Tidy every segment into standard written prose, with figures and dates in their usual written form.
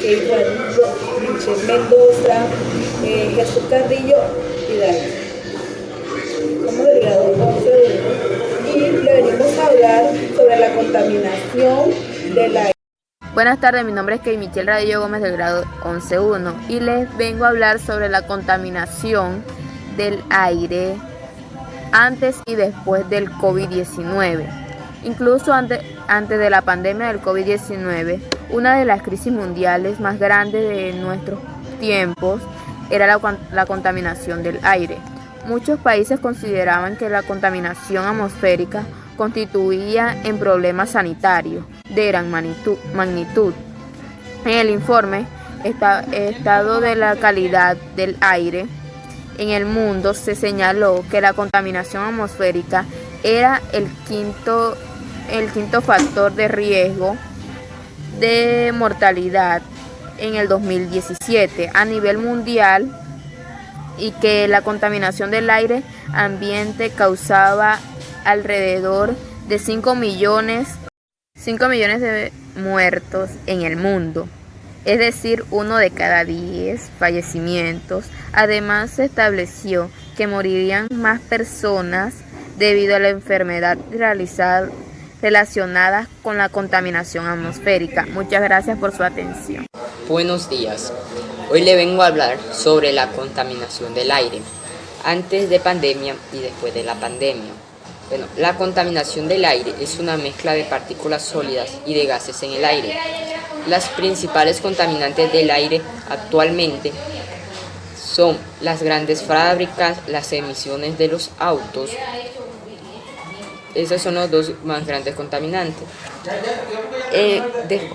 Michelle Mendoza, Jesús Carrillo y Dani. Somos del grado 11.1 y le venimos a hablar sobre la contaminación del aire. Buenas tardes, mi nombre es Kay Michelle Radillo Gómez del grado 11.1 y les vengo a hablar sobre la contaminación del aire antes y después del COVID-19. Incluso antes de la pandemia del COVID-19, una de las crisis mundiales más grandes de nuestros tiempos era la contaminación del aire. Muchos países consideraban que la contaminación atmosférica constituía un problema sanitario de gran magnitud. En el informe Estado de la calidad del aire en el mundo se señaló que la contaminación atmosférica era el quinto factor de riesgo de mortalidad en el 2017 a nivel mundial, y que la contaminación del aire ambiente causaba alrededor de 5 millones de muertos en el mundo, es decir, 1 de cada 10 fallecimientos. Además, se estableció que morirían más personas debido a la enfermedad relacionadas con la contaminación atmosférica. Muchas gracias por su atención. Buenos días. Hoy le vengo a hablar sobre la contaminación del aire, antes de pandemia y después de la pandemia. Bueno, la contaminación del aire es una mezcla de partículas sólidas y de gases en el aire. Las principales contaminantes del aire actualmente son las grandes fábricas, las emisiones de los autos. Esos son los dos más grandes contaminantes.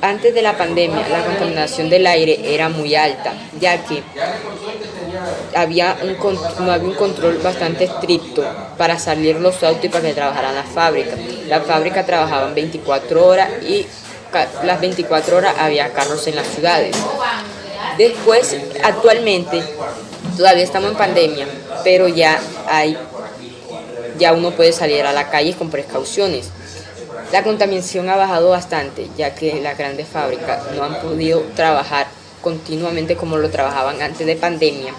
Antes de la pandemia, la contaminación del aire era muy alta, ya que no había un control bastante estricto para salir los autos y para que trabajaran las fábricas. Las fábricas trabajaban 24 horas y las 24 horas había carros en las ciudades. Después, actualmente, todavía estamos en pandemia, pero ya uno puede salir a la calle con precauciones. La contaminación ha bajado bastante, ya que las grandes fábricas no han podido trabajar continuamente como lo trabajaban antes de pandemia.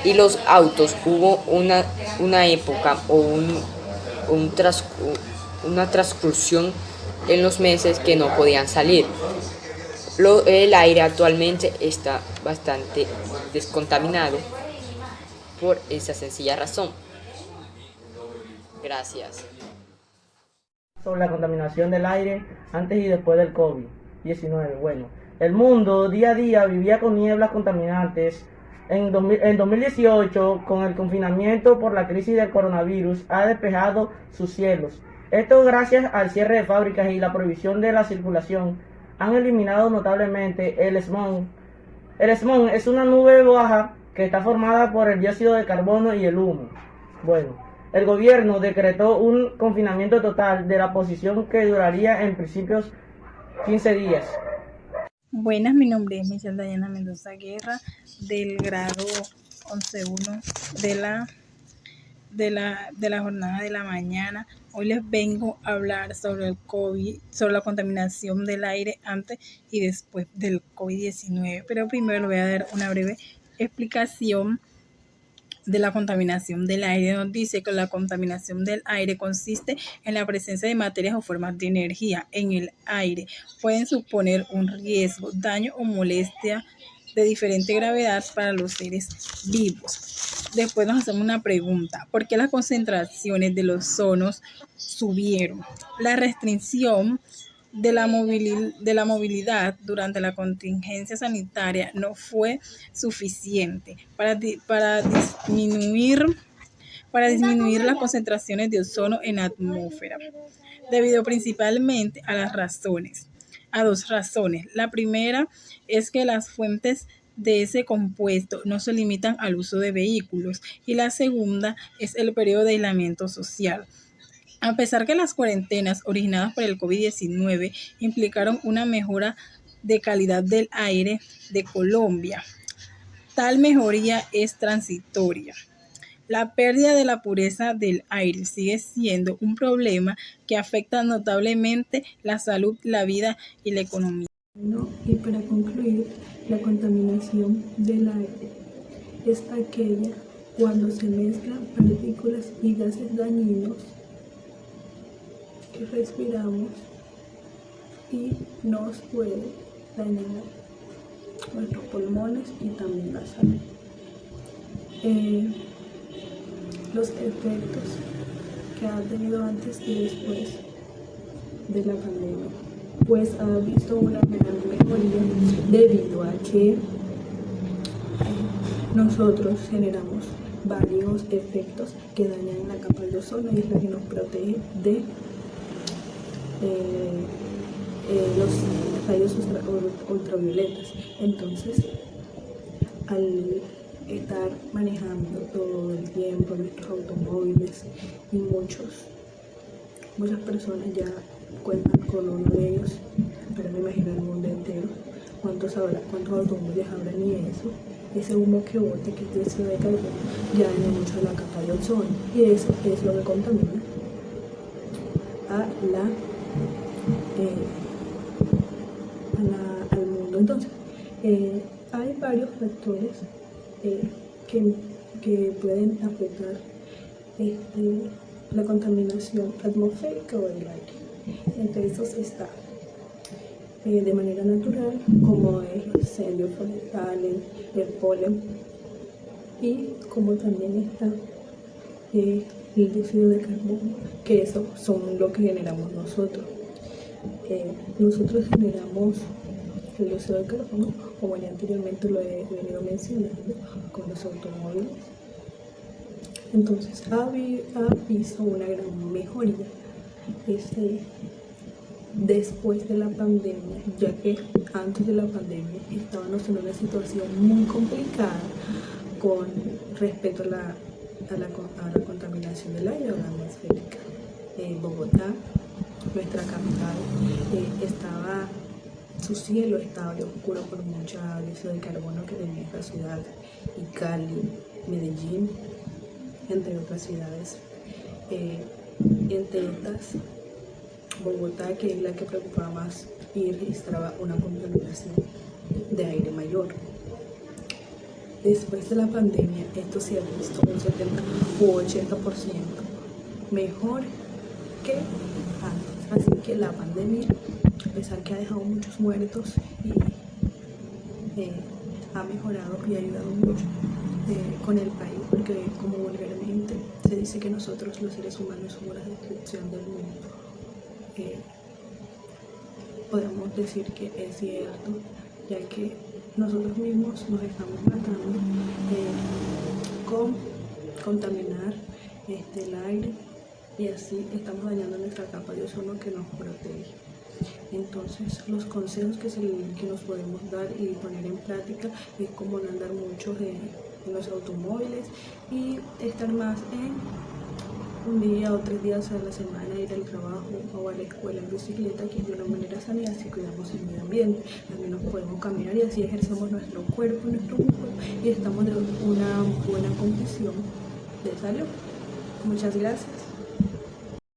Y los autos, hubo una época o una transcursión en los meses que no podían salir. El aire actualmente está bastante descontaminado por esa sencilla razón. Gracias. Sobre la contaminación del aire antes y después del COVID-19. Bueno, el mundo día a día vivía con nieblas contaminantes. En 2018, con el confinamiento por la crisis del coronavirus, ha despejado sus cielos. Esto gracias al cierre de fábricas y la prohibición de la circulación han eliminado notablemente el smog. El smog es una nube baja que está formada por el dióxido de carbono y el humo. Bueno, el gobierno decretó un confinamiento total de la posición que duraría en principios 15 días. Buenas, mi nombre es Michelle Dayana Mendoza Guerra, del grado 11.1 de la jornada de la mañana. Hoy les vengo a hablar sobre el COVID, sobre la contaminación del aire antes y después del COVID-19. Pero primero les voy a dar una breve explicación de la contaminación del aire. Nos dice que la contaminación del aire consiste en la presencia de materias o formas de energía en el aire. Pueden suponer un riesgo, daño o molestia de diferente gravedad para los seres vivos. Después nos hacemos una pregunta: ¿por qué las concentraciones del ozono subieron? La restricción de la movilidad durante la contingencia sanitaria no fue suficiente para disminuir las concentraciones de ozono en la atmósfera, debido principalmente a dos razones. La primera es que las fuentes de ese compuesto no se limitan al uso de vehículos, y la segunda es el periodo de aislamiento social. A pesar que las cuarentenas originadas por el COVID-19 implicaron una mejora de calidad del aire de Colombia, tal mejoría es transitoria. La pérdida de la pureza del aire sigue siendo un problema que afecta notablemente la salud, la vida y la economía. Bueno, y para concluir, la contaminación del aire es aquella cuando se mezclan partículas y gases dañinos que respiramos y nos puede dañar nuestros pulmones y también la salud. Los efectos que ha tenido antes y después de la pandemia, pues ha visto una gran mejoría debido a que nosotros generamos varios efectos que dañan la capa de ozono y es la que nos protege de los rayos ultravioletas. Entonces, al estar manejando todo el tiempo nuestros automóviles y muchas personas ya cuentan con uno de ellos, pero me imagino el mundo entero, cuántos automóviles habrán y eso, ese humo que bota, que es dióxido de carbono, ya daña mucho la capa de ozono y eso es lo que contamina al mundo. Entonces, hay varios factores que pueden afectar la contaminación atmosférica o del aire. Entre esos está de manera natural, como los incendios forestales, el polen, y como también está el dióxido de carbono, que eso son lo que generamos nosotros. Nosotros generamos el dióxido de carbono, como ya anteriormente lo he venido mencionando, con los automóviles. Entonces ha visto una gran mejoría después de la pandemia, ya que antes de la pandemia estábamos en una situación muy complicada con respecto a la contaminación del aire o la atmosférica. Bogotá, nuestra capital, su cielo estaba oscuro por mucha dióxido de carbono que tenía esta ciudad, y Cali, Medellín, entre otras ciudades. Entre estas, Bogotá, que es la que preocupaba más y registraba una contaminación de aire mayor. Después de la pandemia, esto se ha visto un 70 u 80% mejor que antes. Así que la pandemia, a pesar que ha dejado muchos muertos, ha mejorado y ha ayudado mucho con el país, porque como vulgarmente se dice que nosotros los seres humanos somos la destrucción del mundo. Podemos decir que es cierto, ya que nosotros mismos nos estamos matando con contaminar el aire, y así estamos dañando nuestra capa de ozono que nos protege. Entonces, los consejos que nos podemos dar y poner en práctica es como no andar mucho en los automóviles y estar más en un día o 3 días a la semana, ir al trabajo o a la escuela en bicicleta, que es de una manera sana, y así cuidamos el medio ambiente. También nos podemos caminar y así ejercemos nuestro cuerpo, nuestro músculo, y estamos en una buena condición de salud. Muchas gracias.